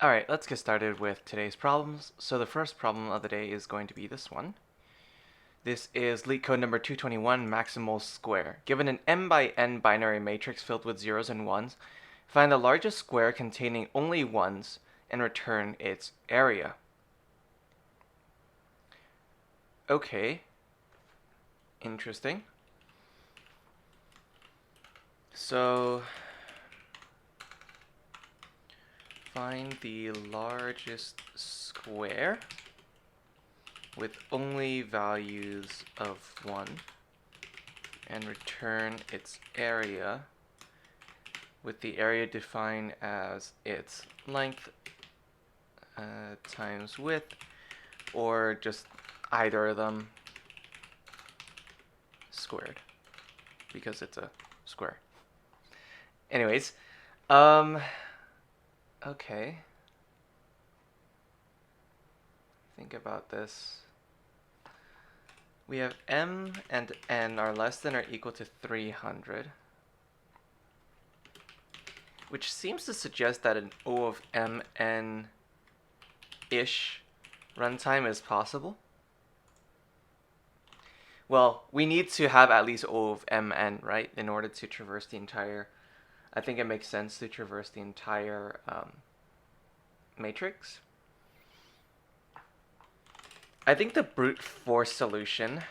Alright, let's get started with today's problems. So the first problem of the day is going to be this one. This is LeetCode number 221, Maximal Square. Given an m by n binary matrix filled with zeros and ones, find the largest square containing only ones and return its area. Okay, interesting. So find the largest square with only values of 1 and return its area with the area defined as its length times width, or just either of them squared because it's a square. Anyways, okay. Think about this. We have m and n are less than or equal to 300, which seems to suggest that an O of mn-ish runtime is possible. Well, we need to have at least O of mn, right, in order to traverse the entire, I think it makes sense to traverse the entire matrix. I think the brute force solution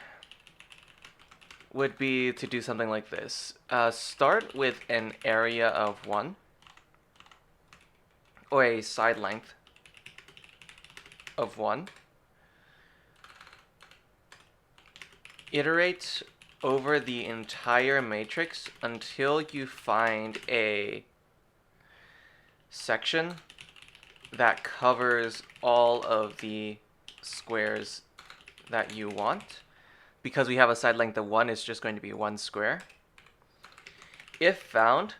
would be to do something like this. Start with an area of 1, or a side length of 1. Iterate over the entire matrix until you find a section that covers all of the squares that you want. Because we have a side length of 1, it's just going to be 1 square. If found,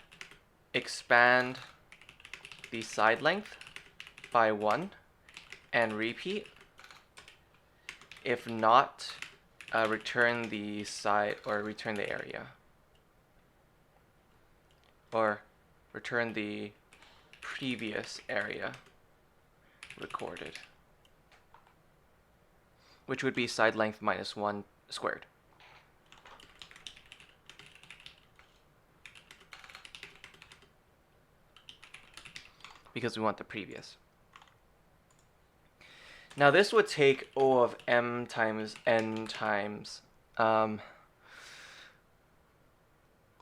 expand the side length by 1 and repeat. If not, return the side, or return the area, or return the previous area recorded, which would be side length minus 1 squared. Because we want the previous. Now this would take O of m times n times. Ooh,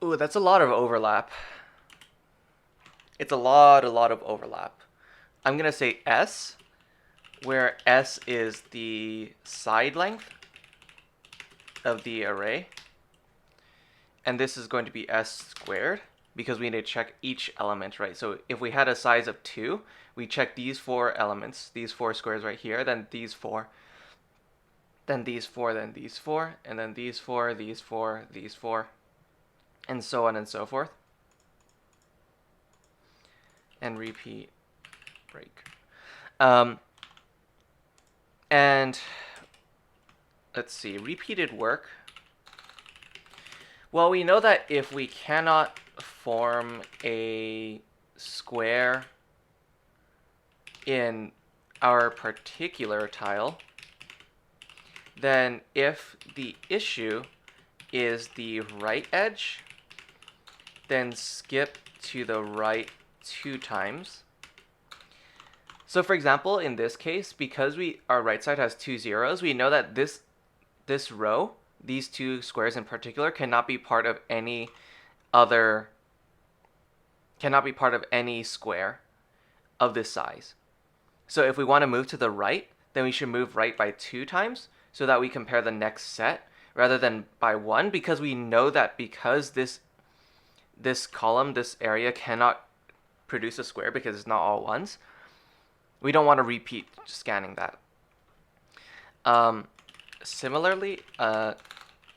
that's a lot of overlap. It's a lot of overlap. I'm gonna say S, where S is the side length of the array. And this is going to be S squared, because we need to check each element, right? So if we had a size of 2, we check these 4 elements, these 4 squares right here, then these 4, then these 4, then these 4, and then these 4, these 4, these 4, and so on and so forth. And repeat, break. And let's see, repeated work. Well, we know that if we cannot form a square in our particular tile, then if the issue is the right edge, then skip to the right 2 times. So for example, in this case, because our right side has 2 zeros, we know that this row, these 2 squares in particular, cannot be part of any square of this size. So if we want to move to the right, then we should move right by 2 times so that we compare the next set rather than by 1, because we know that because this column, this area cannot produce a square because it's not all ones, we don't want to repeat scanning that. Similarly,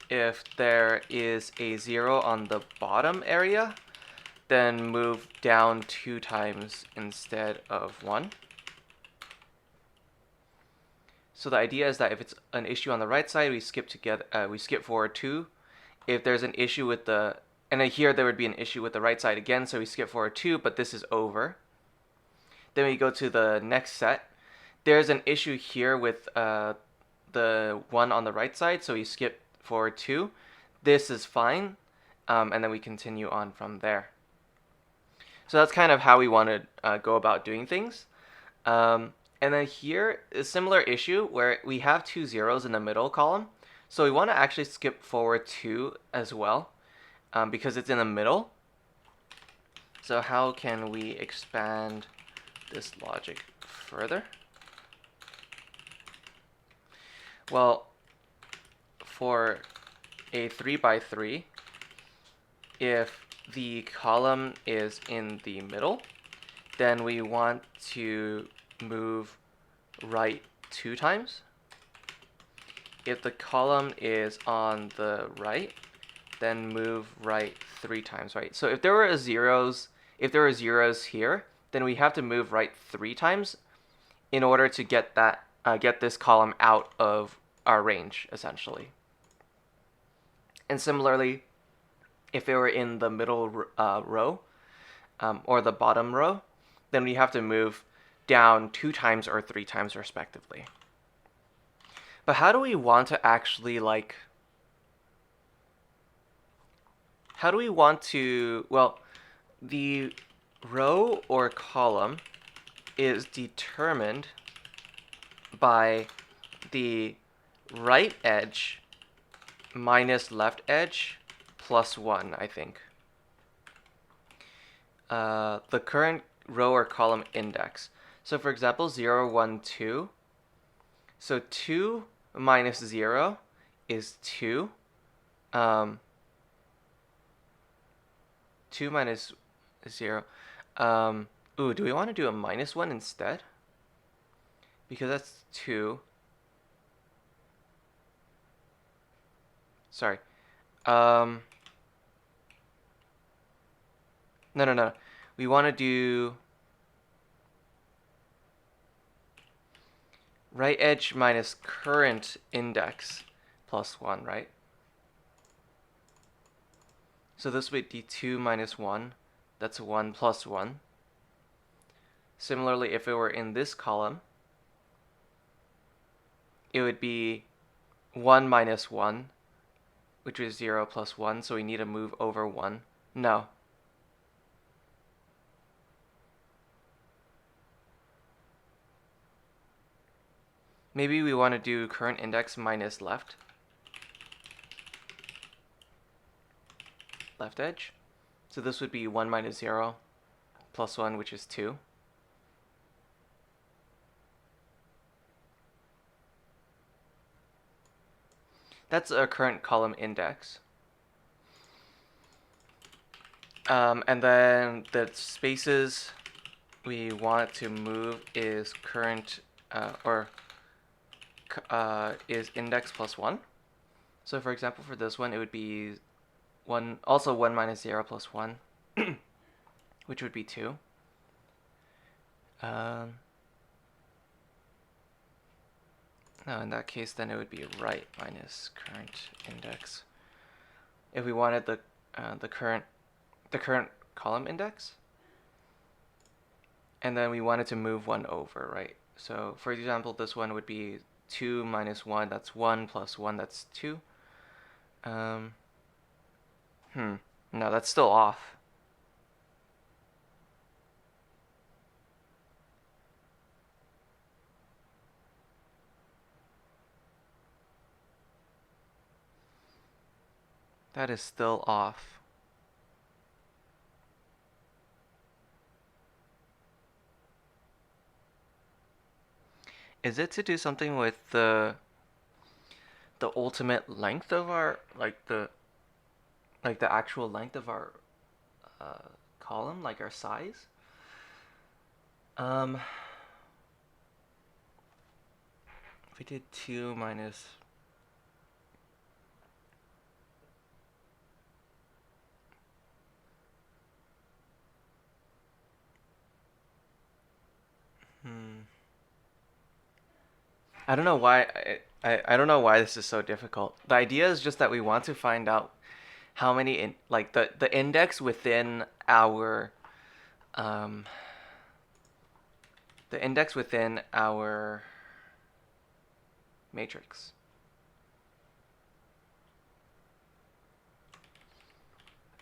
if there is a 0 on the bottom area, then move down 2 times instead of 1. So the idea is that if it's an issue on the right side, we skip forward 2. If there's an issue with and here there would be an issue with the right side again, so we skip forward 2, but this is over. Then we go to the next set. There's an issue here with the one on the right side, so we skip forward 2. This is fine, and then we continue on from there. So that's kind of how we want to go about doing things. And then here is a similar issue where we have 2 zeros in the middle column. So we want to actually skip forward 2 as well, because it's in the middle. So how can we expand this logic further? Well, for a 3x3, if the column is in the middle, then we want to move right 2 times. If the column is on the right, then move right 3 times, right? So if there were zeros here, then we have to move right 3 times in order to get that get this column out of our range, essentially. And similarly, if it were in the middle row or the bottom row, then we have to move down 2 times or 3 times respectively. But how do we want to actually well, the row or column is determined by the right edge minus left edge plus 1, I think. The current row or column index. So for example, 0, 1, 2. So 2 minus 0 is 2. 2 minus 0. Ooh, do we want to do a minus 1 instead? Because that's 2. Sorry. No. We want to do right edge minus current index plus 1, right? So this would be 2 minus 1. That's 1 plus 1. Similarly, if it were in this column, it would be 1 minus 1, which is 0 plus 1, so we need to move over 1. No. Maybe we want to do current index minus left edge. So this would be 1 minus 0 plus 1, which is 2. That's a current column index. And then the spaces we want to move is current is index plus 1. So for example, for this one, it would be 1 minus 0 plus 1, which would be 2. No, in that case, then it would be right minus current index. If we wanted the current column index, and then we wanted to move 1 over, right? So for example, this one would be 2 minus 1, that's 1 plus 1, that's 2. No, that's still off. That is still off. Is it to do something with the ultimate length of our the actual length of our column, like our size? If we did 2 minus I don't know why I don't know why this is so difficult. The idea is just that we want to find out how many the index within our the index within our matrix.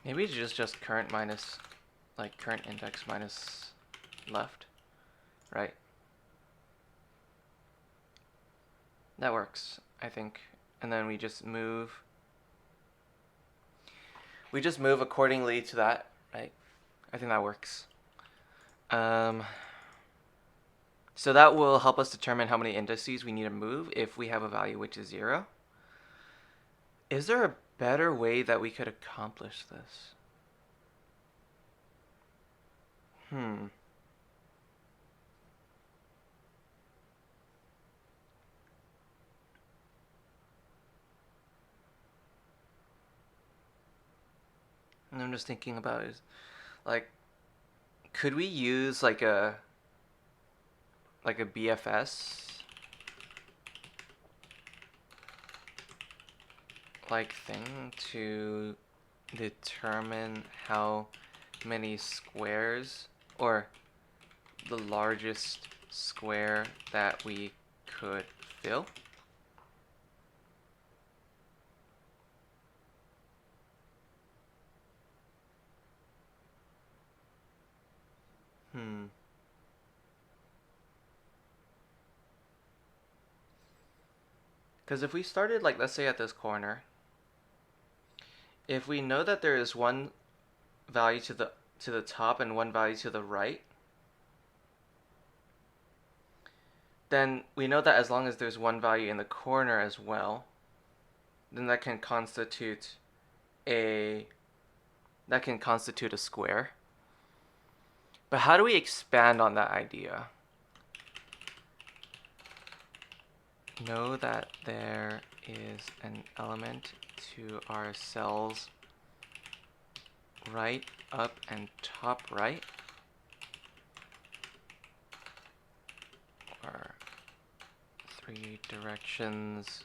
Maybe it's just current minus, like current index minus left, right? That works, I think. And then we just move accordingly to that, right? I think that works. So that will help us determine how many indices we need to move if we have a value which is 0. Is there a better way that we could accomplish this? And I'm just thinking about is, like, could we use like a BFS like thing to determine how many squares, or the largest square that we could fill? Because if we started, like, let's say at this corner, if we know that there is one value to the top and one value to the right, then we know that as long as there's one value in the corner as well, then that can constitute a square. But how do we expand on that idea? Know that there is an element to our cells right, up, and top right, or 3 directions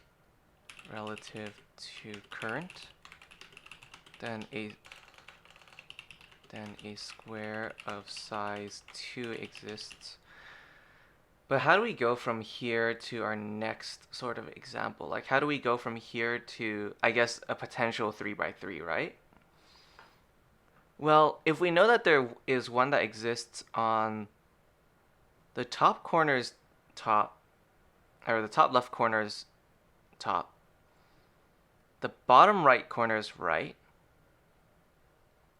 relative to current, then a square of size 2 exists. But how do we go from here to our next sort of example? Like, how do we go from here to, I guess, a potential 3 by 3, right? Well, if we know that there is one that exists on the top corner's top, or the top left corner's top, the bottom right corner's right,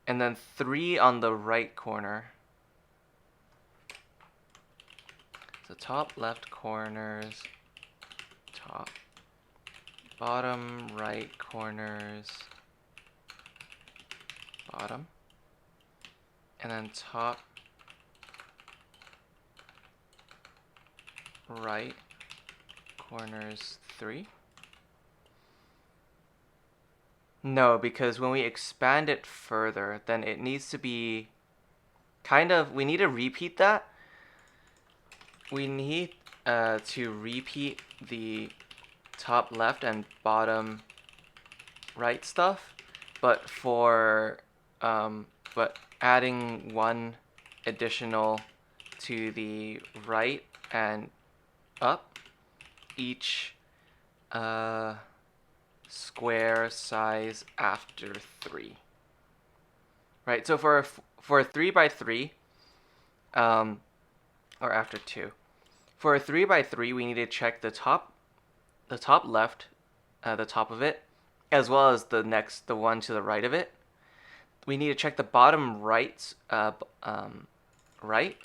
and then 3 on the right corner. So top left corner's top, bottom right corner's bottom, and then top right corner's 3. No, because when we expand it further, then it needs to be we need to repeat that. We need to repeat the top left and bottom right stuff, but but adding one additional to the right and up each square size after 3. Right, so for a 3 by 3, or after 2. For a 3 by 3, we need to check the top left, the top of it, as well as the one to the right of it. We need to check the bottom right, right,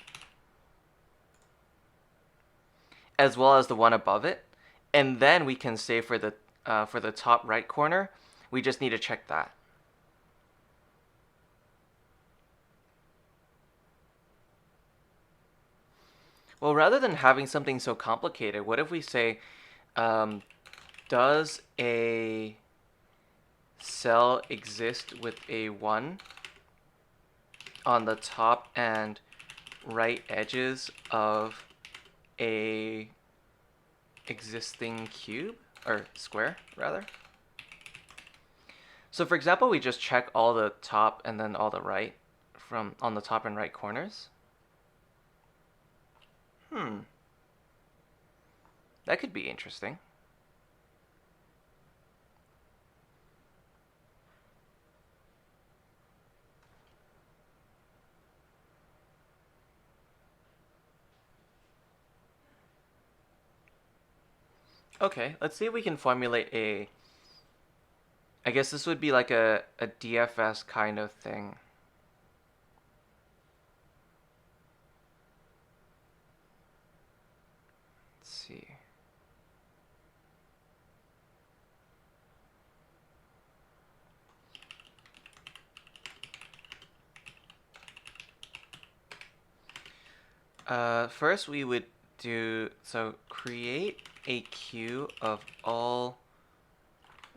as well as the one above it, and then we can say for the top right corner, we just need to check that. Well, rather than having something so complicated, what if we say, does a cell exist with a 1 on the top and right edges of a existing cube, or square, rather? So for example, we just check all the top and then all the right on the top and right corners. That could be interesting. Okay, let's see if we can formulate a... I guess this would be like a DFS kind of thing. Let's see. First we would do, so create a queue of all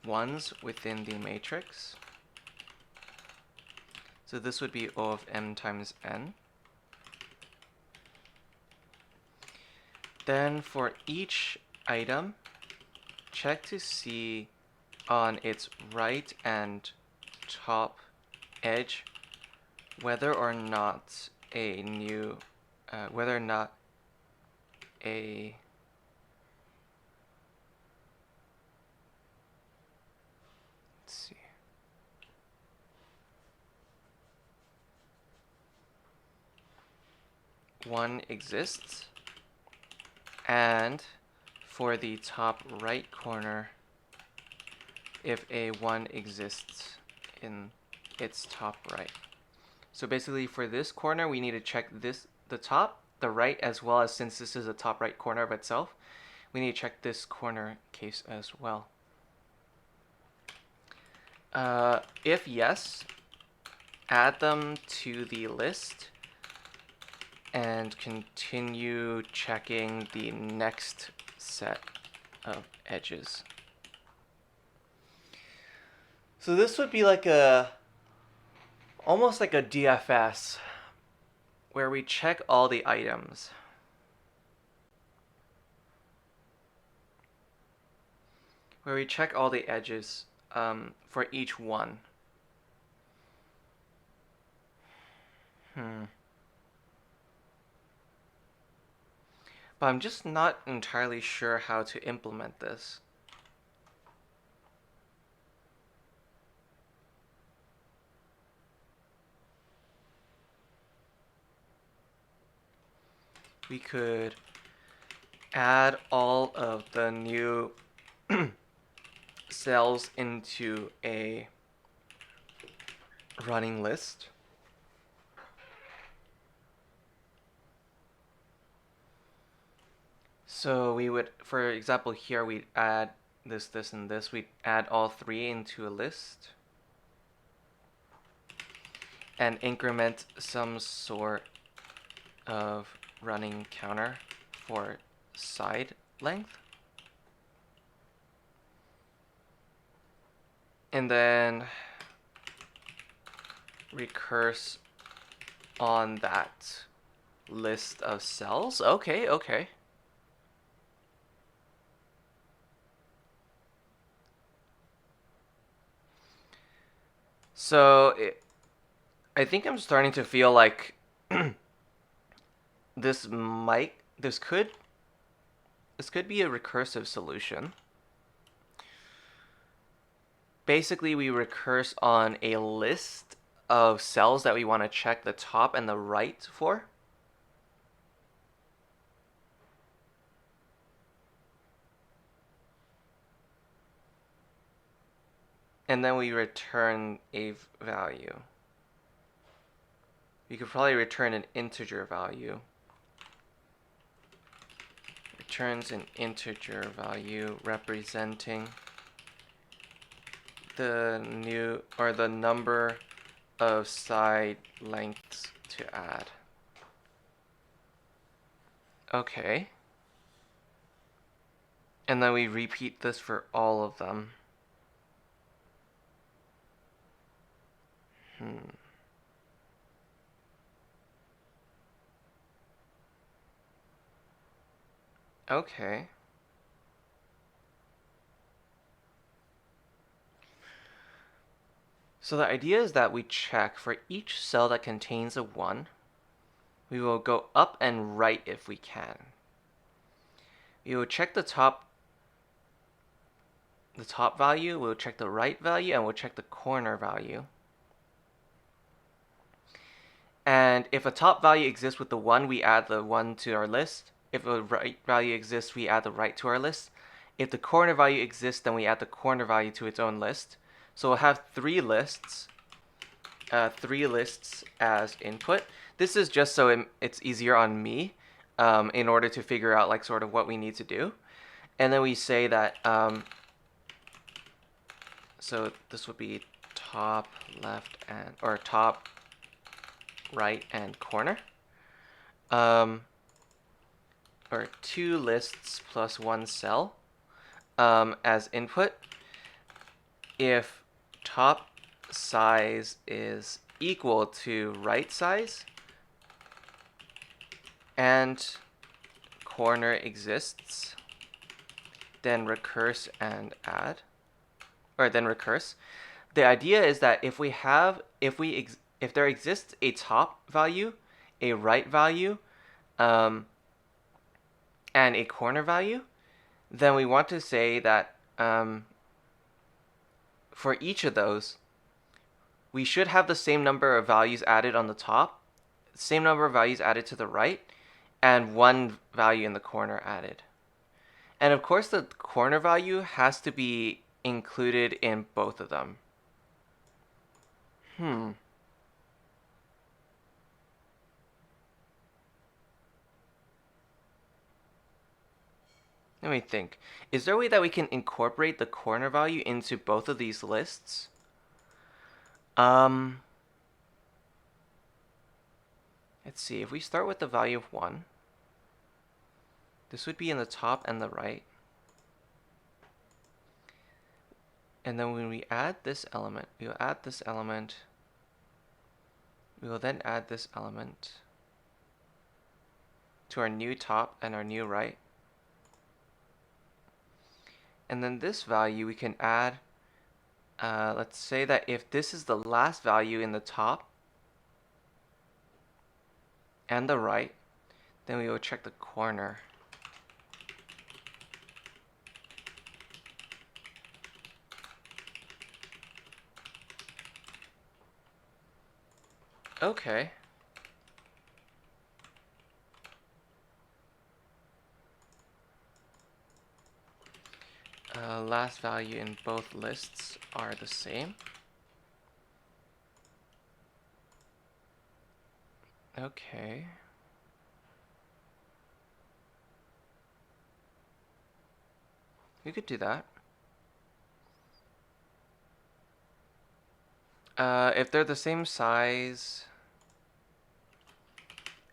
ones within the matrix. So this would be O of m times n. Then for each item, check to see on its right and top edge whether or not a new, whether or not a let's see. One exists, and for the top right corner, if a 1 exists in its top right. So basically for this corner, we need to check this, the top, the right, as well as, since this is a top right corner of itself, we need to check this corner case as well. If yes, add them to the list and continue checking the next set of edges. So this would be like almost like a DFS, where we check all the items. Where we check all the edges for each one. But I'm just not entirely sure how to implement this. We could add all of the new cells into a running list. So we would, for example, here we'd add this, this, and this. We'd add all three into a list and increment some sort of running counter for side length. And then recurse on that list of cells. Okay, okay. So I think I'm starting to feel like this could be a recursive solution. Basically, we recurse on a list of cells that we want to check the top and the right for. And then we return a value. We could probably return an integer value. Returns an integer value representing the new, or the number of side lengths to add. Okay. And then we repeat this for all of them. Okay. So the idea is that we check for each cell that contains a 1, we will go up and right if we can. we will check the top value, we'll check the right value, and we'll check the corner value. And if a top value exists with the 1, we add the 1 to our list. If a right value exists, we add the right to our list. If the corner value exists, then we add the corner value to its own list. So we'll have 3 lists as input. This is just so it's easier on me in order to figure out like sort of what we need to do. And then we say that, so this would be top left and, or top right and corner. Or 2 lists plus 1 cell as input. If top size is equal to right size and corner exists, then recurse and add, or then recurse. The idea is that if there exists a top value, a right value, and a corner value, then we want to say that for each of those, we should have the same number of values added on the top, same number of values added to the right, and 1 value in the corner added. And of course, the corner value has to be included in both of them. Let me think. Is there a way that we can incorporate the corner value into both of these lists? Let's see. If we start with the value of 1, this would be in the top and the right. And then when we add this element, we will add this element. We will then add this element to our new top and our new right. And then this value we can add, let's say that if this is the last value in the top and the right, then we will check the corner. Okay. Last value in both lists are the same. Okay. We could do that. If they're the same size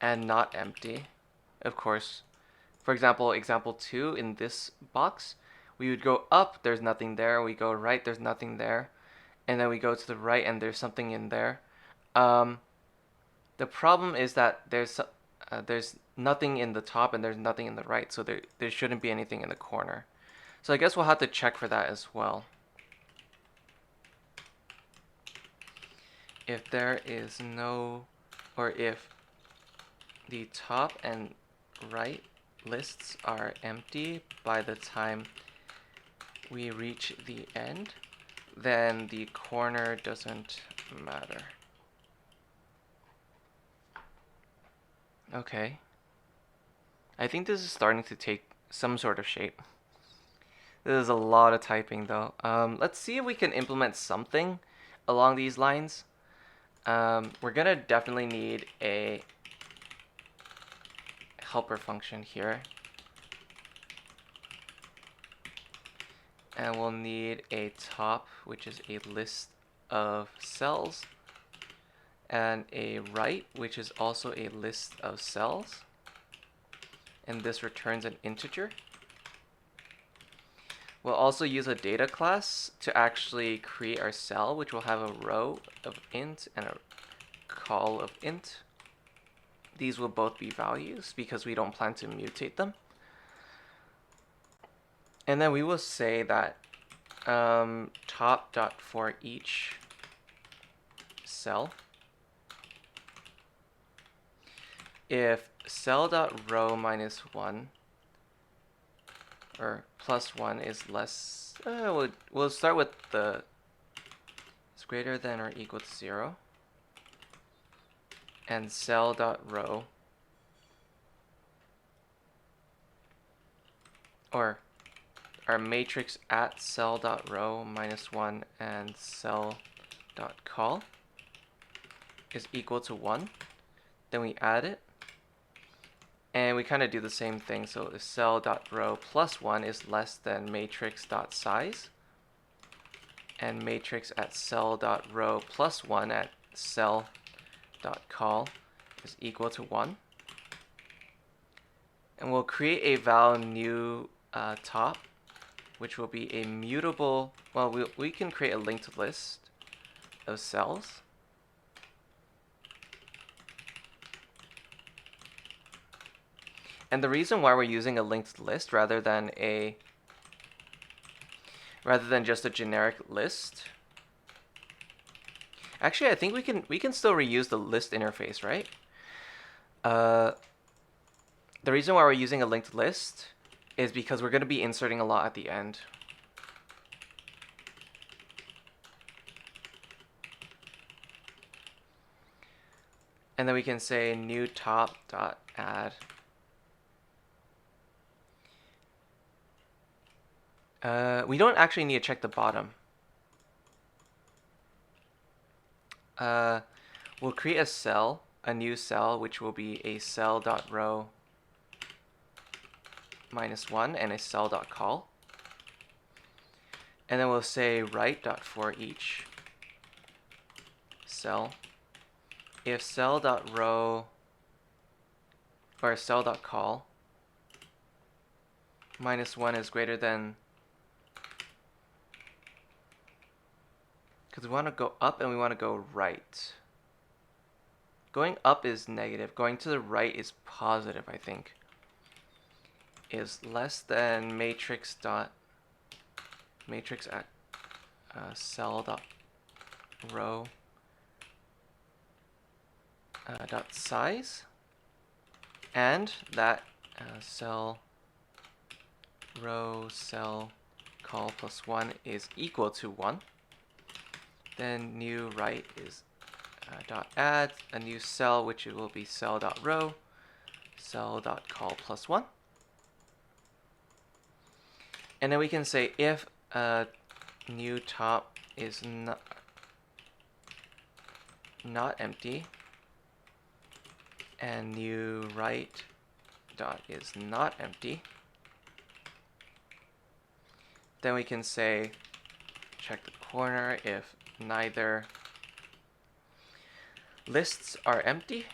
and not empty, of course. For example, example 2 in this box, we would go up, there's nothing there. We go right, there's nothing there. And then we go to the right and there's something in there. The problem is that there's nothing in the top and there's nothing in the right, so there shouldn't be anything in the corner. So I guess we'll have to check for that as well. If there is no, or if the top and right lists are empty by the time we reach the end, then the corner doesn't matter. Okay. I think this is starting to take some sort of shape. This is a lot of typing though. Let's see if we can implement something along these lines. We're gonna definitely need a helper function here. And we'll need a top, which is a list of cells, and a right, which is also a list of cells. And this returns an integer. We'll also use a data class to actually create our cell, which will have a row of int and a call of int. These will both be values because we don't plan to mutate them. And then we will say that top dot for each cell, if cell dot row minus 1 or plus 1 is less, we'll start with the is greater than or equal to 0, and cell.row, or our matrix at cell.row minus 1 and cell.call is equal to 1. Then we add it, and we kind of do the same thing. So if cell.row plus 1 is less than matrix.size, and matrix at cell.row plus 1 at cell.call is equal to 1. And we'll create a val new top, which will be a mutable, well, we can create a linked list of cells. And the reason why we're using a linked list rather than just a generic list, actually I think we can still reuse the list interface, right? The reason why we're using a linked list is because we're going to be inserting a lot at the end. And then we can say new top dot add. We don't actually need to check the bottom. We'll create a cell, a new cell, which will be a cell.row minus 1 and a cell.call. And then we'll say write.for each cell. If cell.row or cell.call minus 1 is greater than, because we want to go up and we want to go right. Going up is negative. Going to the right is positive, I think. Is less than matrix at cell.row dot size, and that cell row cell call plus 1 is equal to 1. Then new write is dot add a new cell, which it will be cell.row cell.call plus 1. And then we can say if new top is not empty and new write dot is not empty, then we can say check the corner if neither lists are empty.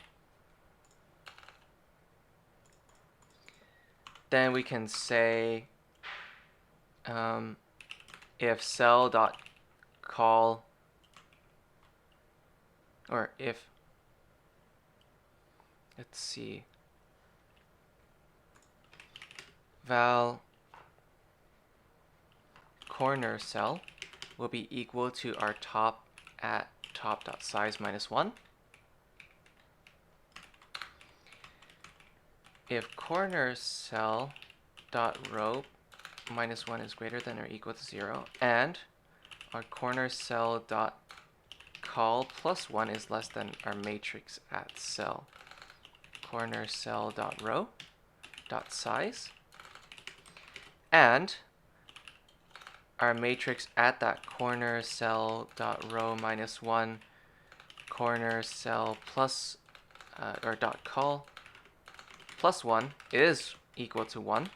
Then we can say if cell.call, or if, let's see, val corner cell will be equal to our top at top.size minus 1. If corner cell dot row minus 1 is greater than or equal to 0, and our corner cell dot call plus 1 is less than our matrix at cell corner cell dot row dot size, and our matrix at that corner cell dot row minus 1 corner cell plus or dot call plus 1 is equal to 1.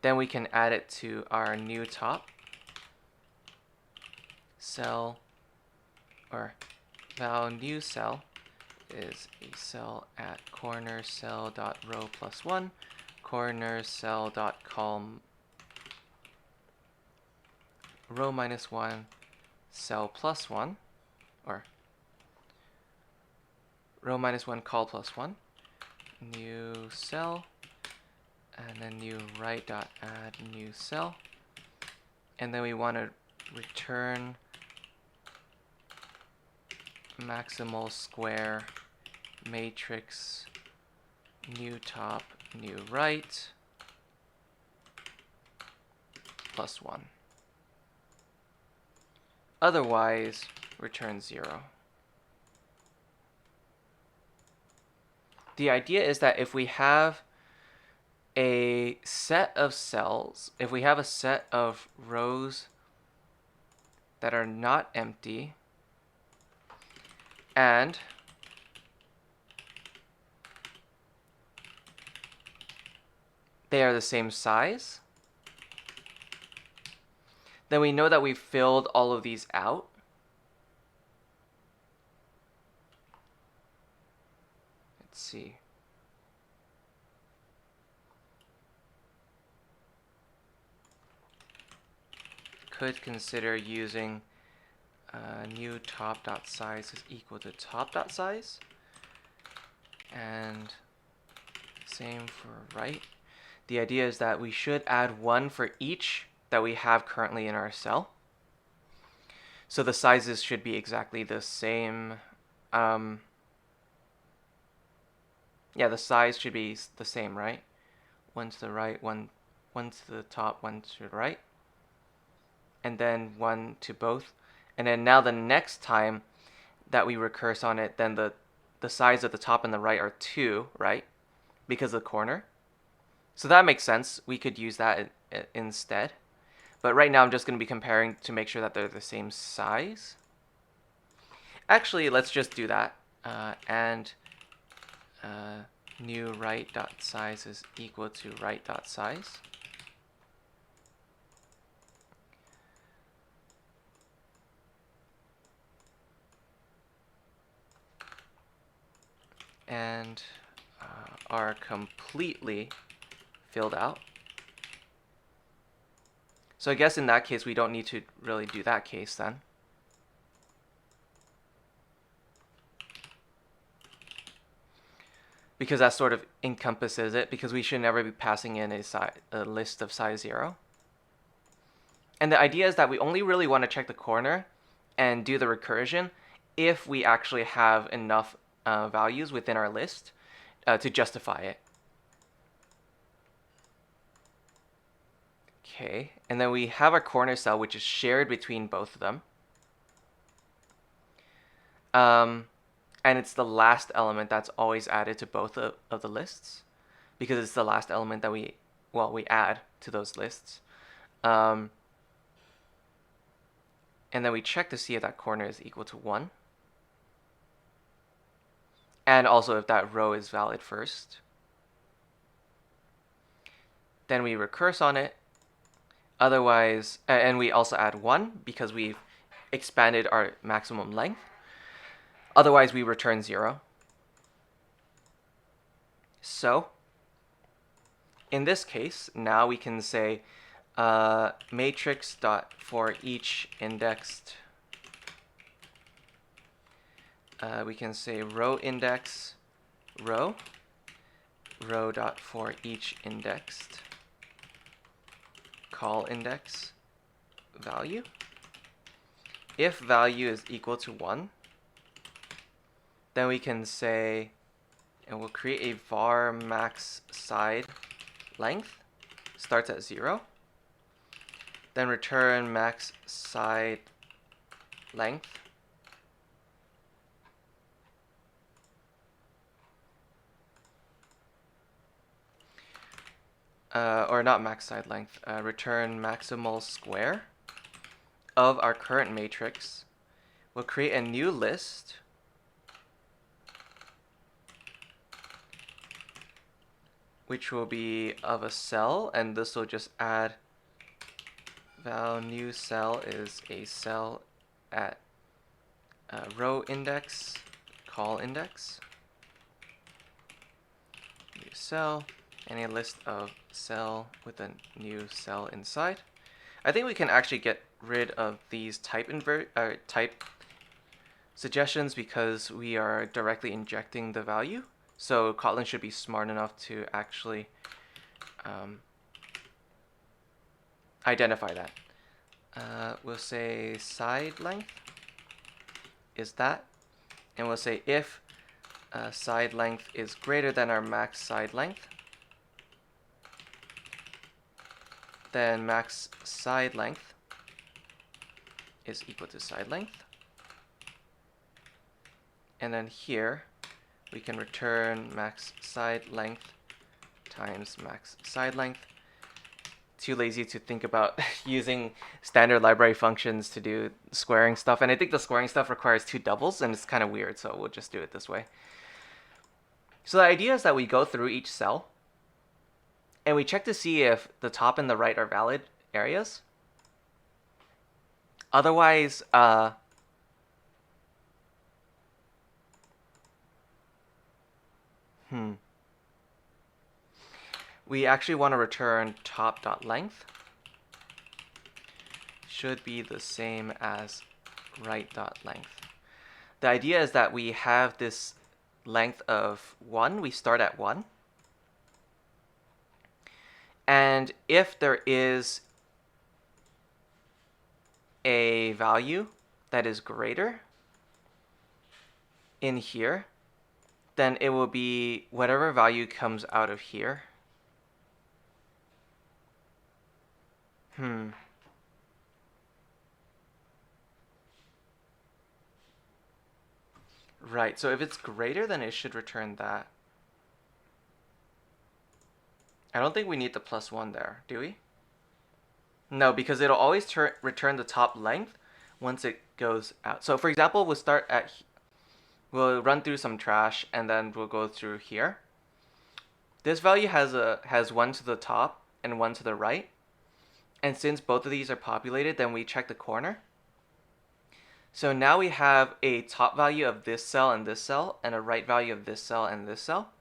Then we can add it to our new top cell, or val new cell is a cell at corner cell dot row plus 1 corner cell dot call row minus 1 cell plus 1, or row minus 1 call plus 1 new cell, and then new write dot add new cell, and then we want to return Maximal Square matrix new top new write plus 1. Otherwise, return 0. The idea is that if we have a set of cells, if we have a set of rows that are not empty, and they are the same size, then we know that we've filled all of these out. Let's see. Could consider using new top.size is equal to top.size, and same for right. The idea is that we should add 1 for each that we have currently in our cell. So the sizes should be exactly the same. Yeah, the size should be the same, right? 1 to the right, one to the top, 1 to the right. And then 1 to both. And then now the next time that we recurse on it, then the size of the top and the right are 2, right? Because of the corner. So that makes sense. We could use that instead. But right now I'm just going to be comparing to make sure that they're the same size. Actually, let's just do that. New right.size is equal to right.size. And are completely filled out. So I guess in that case, we don't need to really do that case then. Because that sort of encompasses it, because we should never be passing in a list of size 0. And the idea is that we only really want to check the corner and do the recursion if we actually have enough values within our list to justify it. Okay, and then we have our corner cell, which is shared between both of them. And it's the last element that's always added to both of the lists, because it's the last element that we add to those lists. And then we check to see if that corner is equal to 1. And also if that row is valid first. Then we recurse on it. Otherwise, and we also add 1 because we've expanded our maximum length. Otherwise, we return 0. So, in this case, now we can say matrix dot for each indexed. We can say row index row dot for each indexed call index value. If value is equal to 1, then we can say, and we'll create a var max side length, starts at 0, then return max side length or not max side length, return maximal square of our current matrix. We'll create a new list which will be of a cell, and this will just add val new cell is a cell at row index call index new cell, and a list of cell with a new cell inside. I think we can actually get rid of these type suggestions because we are directly injecting the value. So Kotlin should be smart enough to actually identify that. We'll say side length is that, and we'll say if side length is greater than our max side length, then max side length is equal to side length. And then here, we can return max side length times max side length. Too lazy to think about using standard library functions to do squaring stuff. And I think the squaring stuff requires 2 doubles, and it's kind of weird, so we'll just do it this way. So the idea is that we go through each cell, and we check to see if the top and the right are valid areas. Otherwise, we actually want to return top.length should be the same as right.length. The idea is that we have this length of 1, we start at 1. And if there is a value that is greater in here, then it will be whatever value comes out of here. Right, so if it's greater, then it should return that. I don't think we need the +1 there, do we? No, because it'll always return the top length once it goes out. So for example, we'll run through some trash, and then we'll go through here. This value has 1 to the top and 1 to the right. And since both of these are populated, then we check the corner. So now we have a top value of this cell and this cell, and a right value of this cell and this cell.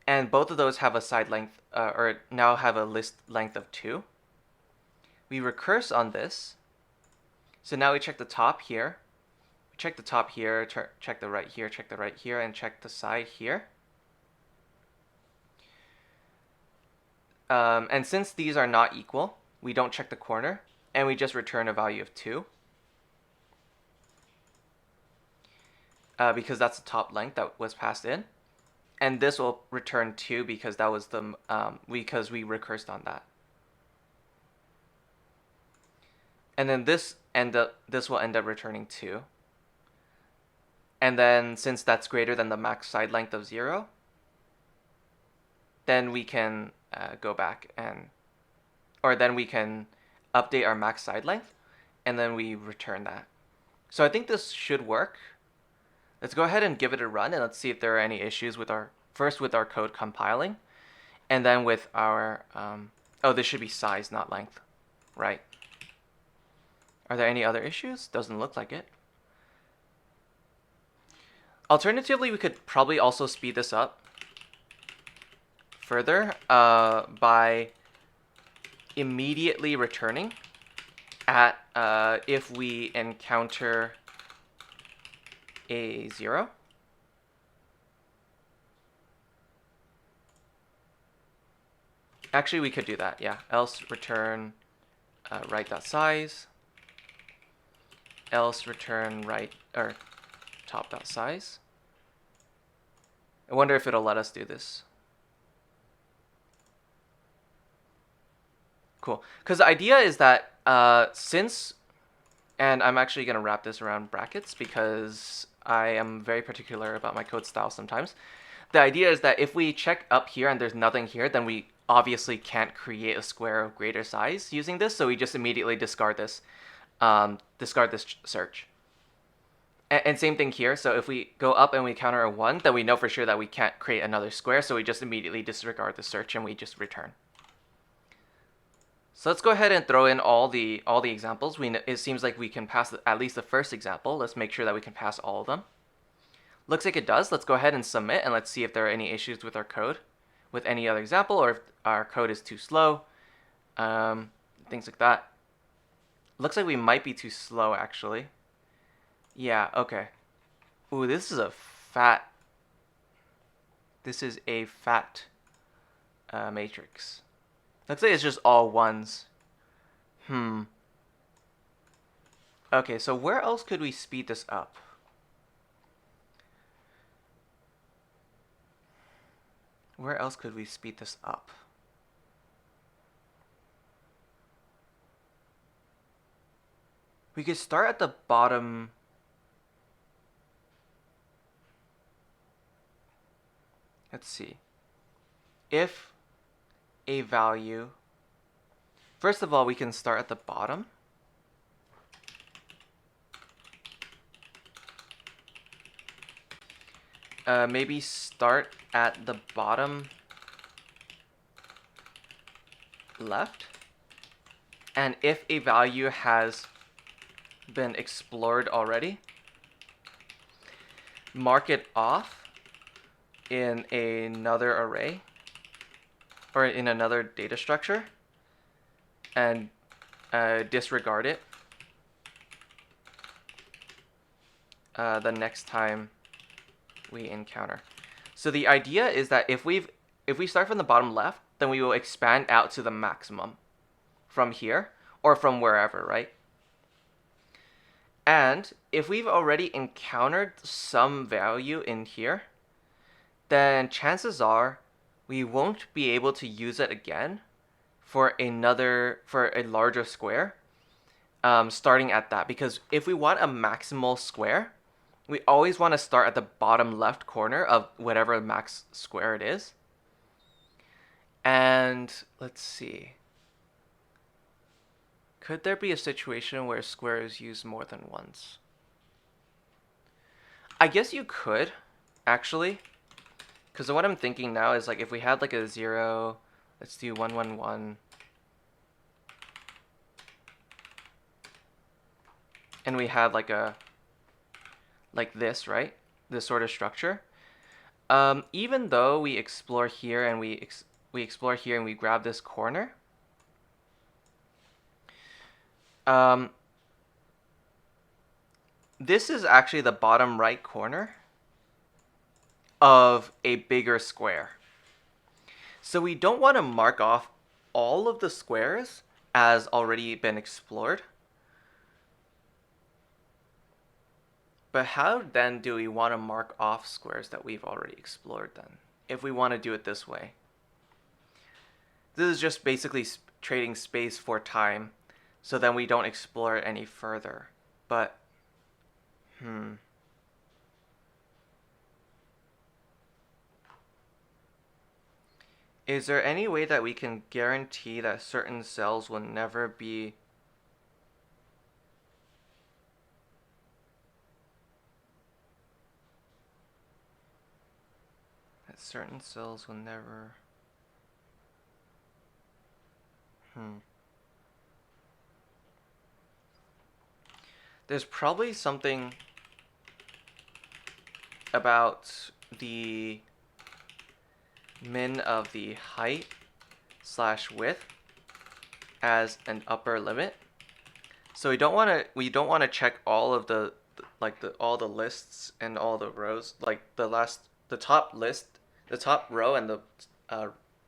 And both of those have a side length, or now have a list length of 2. We recurse on this. So now we check the top here. We check the top here, check the right here, check the right here, and check the side here. And since these are not equal, we don't check the corner, and we just return a value of 2. Because that's the top length that was passed in. And this will return 2 because that was the because we recursed on that. And then this will end up returning 2. And then since that's greater than the max side length of 0, then we can go back then we can update our max side length, and then we return that. So I think this should work. Let's go ahead and give it a run, and let's see if there are any issues with our code compiling, and then with our this should be size, not length, right? Are there any other issues? Doesn't look like it. Alternatively, we could probably also speed this up further by immediately returning at if we encounter a 0. Actually, we could do that, yeah. Else return right.size. Else return top.size. I wonder if it'll let us do this. Cool. Because the idea is that and I'm actually going to wrap this around brackets because I am very particular about my code style sometimes. The idea is that if we check up here and there's nothing here, then we obviously can't create a square of greater size using this, so we just immediately discard this search. And same thing here, so if we go up and we encounter a 1, then we know for sure that we can't create another square, so we just immediately disregard the search and we just return. So let's go ahead and throw in all the examples. It seems like we can pass at least the first example. Let's make sure that we can pass all of them. Looks like it does. Let's go ahead and submit, and let's see if there are any issues with our code, with any other example, or if our code is too slow, things like that. Looks like we might be too slow, actually. Yeah, okay. Ooh, this is a fat matrix. Let's say it's just all 1s. Okay, so where else could we speed this up? Where else could we speed this up? We could start at the bottom. Let's see. If a value, first of all, we can start at the bottom. Maybe start at the bottom left. And if a value has been explored already, mark it off in another array or in another data structure and disregard it the next time we encounter. So the idea is that if we start from the bottom left, then we will expand out to the maximum from here or from wherever, right? And if we've already encountered some value in here, then chances are we won't be able to use it again for a larger square, starting at that. Because if we want a maximal square, we always want to start at the bottom left corner of whatever max square it is. And let's see. Could there be a situation where square is used more than once? I guess you could, actually. Because what I'm thinking now is like if we had like a 0, let's do 1, 1, 1. And we had like this, right? This sort of structure. Even though we explore here and we explore here and we grab this corner, this is actually the bottom right corner of a bigger square. So we don't want to mark off all of the squares as already been explored. But how then do we want to mark off squares that we've already explored then, if we want to do it this way? This is just basically trading space for time, so then we don't explore it any further. But, is there any way that we can guarantee that certain cells will never be certain cells will never There's probably something about the min of the height / width as an upper limit. So we don't want to check all of all the lists and all the rows, like the top list, the top row and the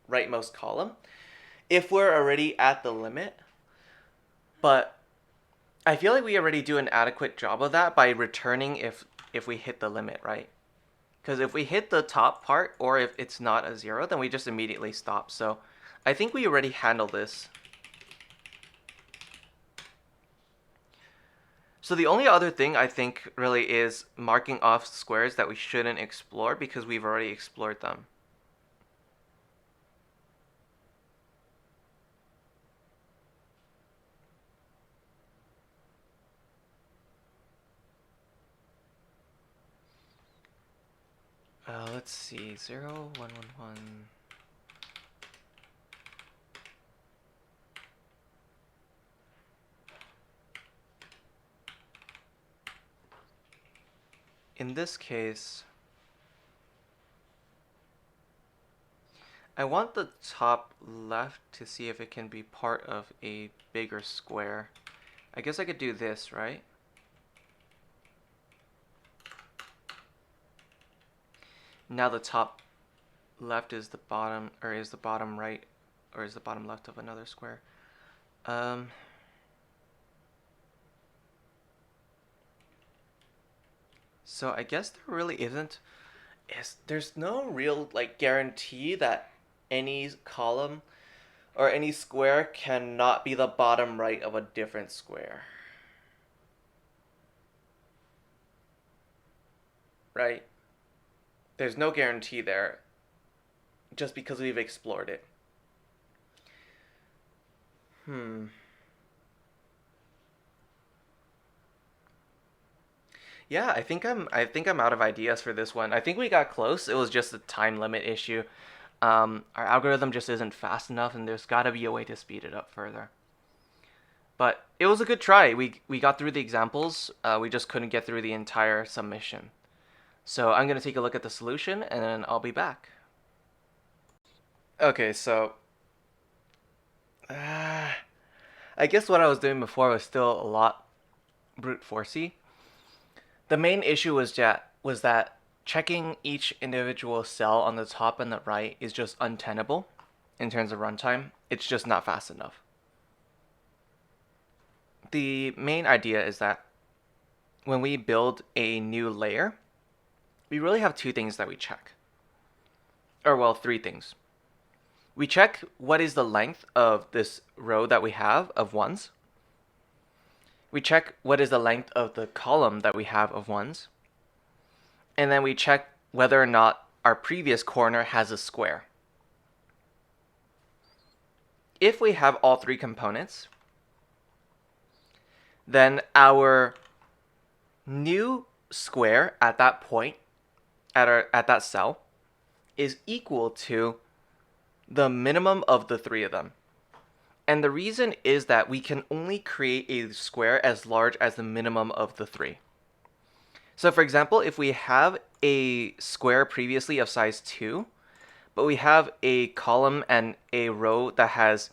rightmost column, if we're already at the limit. But I feel like we already do an adequate job of that by returning if we hit the limit, right? Because if we hit the top part, or if it's not a 0, then we just immediately stop. So I think we already handled this. So the only other thing I think really is marking off squares that we shouldn't explore because we've already explored them. Let's see, 0, 1, 1, 1. In this case, I want the top left to see if it can be part of a bigger square. I guess I could do this, right? Now the top left is the bottom, or is the bottom right, or is the bottom left of another square. So I guess there really isn't. There's no real guarantee that any column or any square cannot be the bottom right of a different square. right? There's no guarantee there just because we've explored it. Yeah, I think I'm out of ideas for this one. I think we got close. It was just a time limit issue. Our algorithm just isn't fast enough, and there's got to be a way to speed it up further. But it was a good try. We got through the examples. We just couldn't get through the entire submission. So I'm gonna take a look at the solution, and then I'll be back. Okay, so I guess what I was doing before was still a lot brute forcey. The main issue was that checking each individual cell on the top and the right is just untenable in terms of runtime. It's just not fast enough. The main idea is that when we build a new layer, we really have two things that we check. Or well, three things. We check what is the length of this row that we have of ones. We check what is the length of the column that we have of ones. And then we check whether or not our previous corner has a square. If we have all three components, then our new square at that point, at that cell, is equal to the minimum of the three of them. And the reason is that we can only create a square as large as the minimum of the three. So for example, if we have a square previously of size 2, but we have a column and a row that has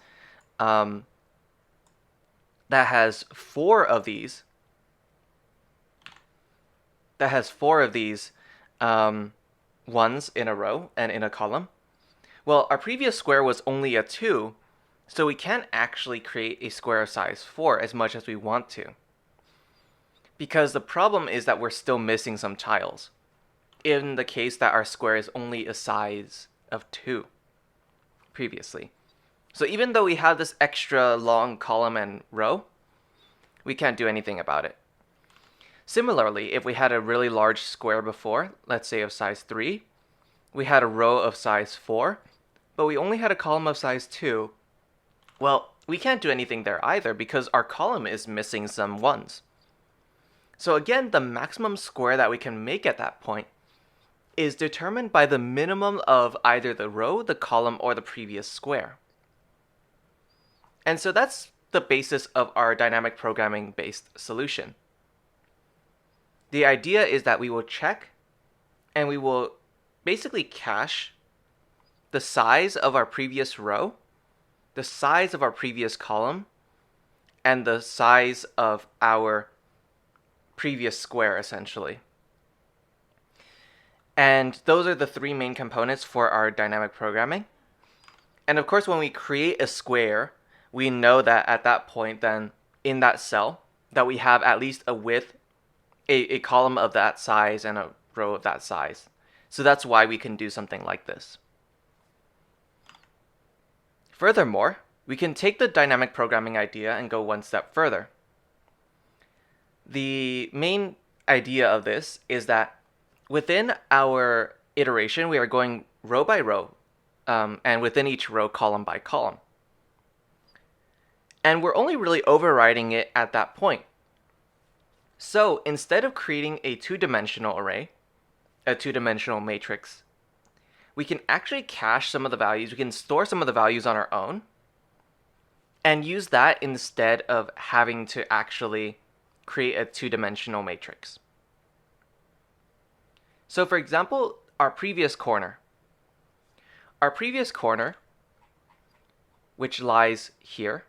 four of these, ones in a row and in a column, well, our previous square was only a 2, so we can't actually create a square of size 4 as much as we want to. Because the problem is that we're still missing some tiles, in the case that our square is only a size of 2 previously. So even though we have this extra long column and row, we can't do anything about it. Similarly, if we had a really large square before, let's say of size 3, we had a row of size 4, but we only had a column of size 2, well, we can't do anything there either because our column is missing some ones. So again, the maximum square that we can make at that point is determined by the minimum of either the row, the column, or the previous square. And so that's the basis of our dynamic programming based solution. The idea is that we will check and we will basically cache the size of our previous row, the size of our previous column, and the size of our previous square, essentially. And those are the three main components for our dynamic programming. And of course, when we create a square, we know that at that point, then in that cell, that we have at least a width, a column of that size and a row of that size. So that's why we can do something like this. Furthermore, we can take the dynamic programming idea and go one step further. The main idea of this is that within our iteration, we are going row by row, and within each row, column by column. And we're only really overriding it at that point. So instead of creating a two-dimensional array, a two-dimensional matrix, we can actually cache some of the values. We can store some of the values on our own and use that instead of having to actually create a two-dimensional matrix. So for example, our previous corner, which lies here,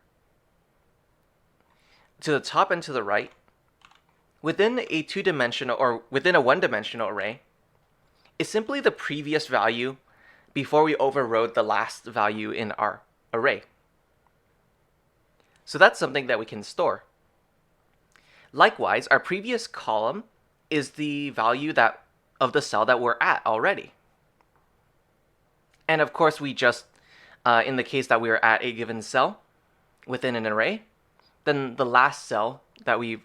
to the top and to the right, within a two-dimensional or within a one-dimensional array, is simply the previous value before we overrode the last value in our array. So that's something that we can store. Likewise, our previous column is the value of the cell that we're at already. And of course, we just, in the case that we are at a given cell within an array, then the last cell that we've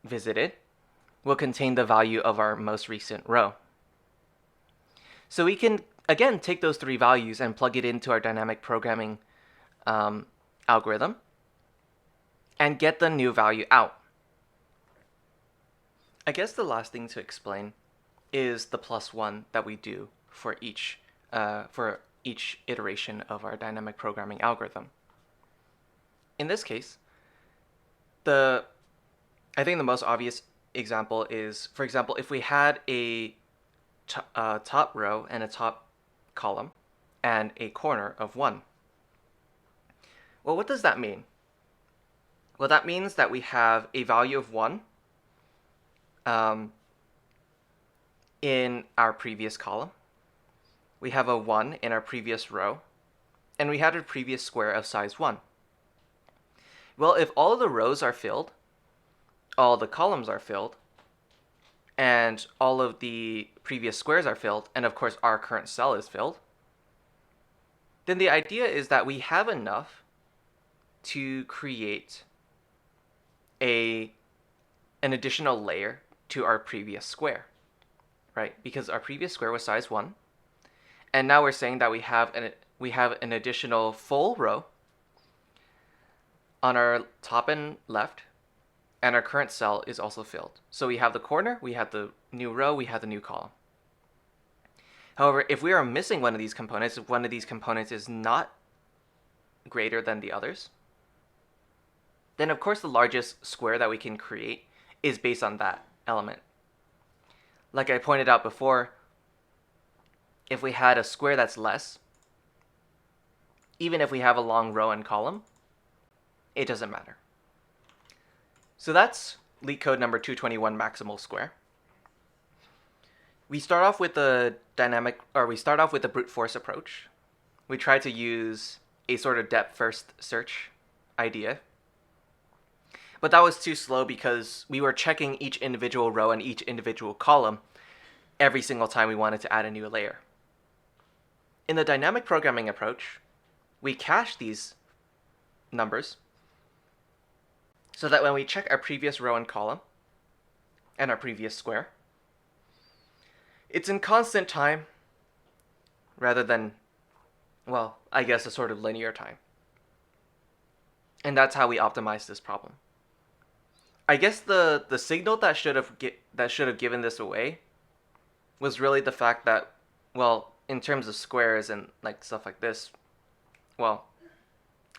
visited will contain the value of our most recent row. So we can, again, take those three values and plug it into our dynamic programming algorithm and get the new value out. I guess the last thing to explain is the +1 that we do for each iteration of our dynamic programming algorithm. In this case, I think the most obvious example is, for example, if we had a top row and a top column and a corner of 1. Well, what does that mean? Well, that means that we have a value of 1 in our previous column. We have a 1 in our previous row, and we had a previous square of size 1. Well, if all of the rows are filled, all the columns are filled, and all of the previous squares are filled, and of course our current cell is filled, then the idea is that we have enough to create an additional layer to our previous square, right? Because our previous square was size 1, and now we're saying that we have an additional full row on our top and left, and our current cell is also filled. So we have the corner, we have the new row, we have the new column. However, if we are missing one of these components, if one of these components is not greater than the others, then of course the largest square that we can create is based on that element. Like I pointed out before, if we had a square that's less, even if we have a long row and column, it doesn't matter. So that's LeetCode number 221, Maximal Square. We start off with the brute force approach. We try to use a sort of depth first search idea. But that was too slow because we were checking each individual row and each individual column every single time we wanted to add a new layer. In the dynamic programming approach, we cache these numbers so that when we check our previous row and column and our previous square, it's in constant time rather than, well, I guess a sort of linear time. And that's how we optimize this problem. I guess the signal that should have given this away was really the fact that, well, in terms of squares and like stuff like this, well,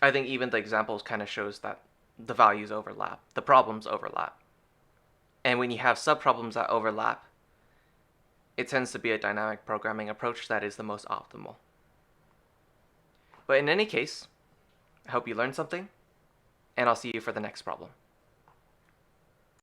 I think even the examples kind of shows that the values overlap, the problems overlap. And when you have subproblems that overlap, it tends to be a dynamic programming approach that is the most optimal. But in any case, I hope you learned something, and I'll see you for the next problem.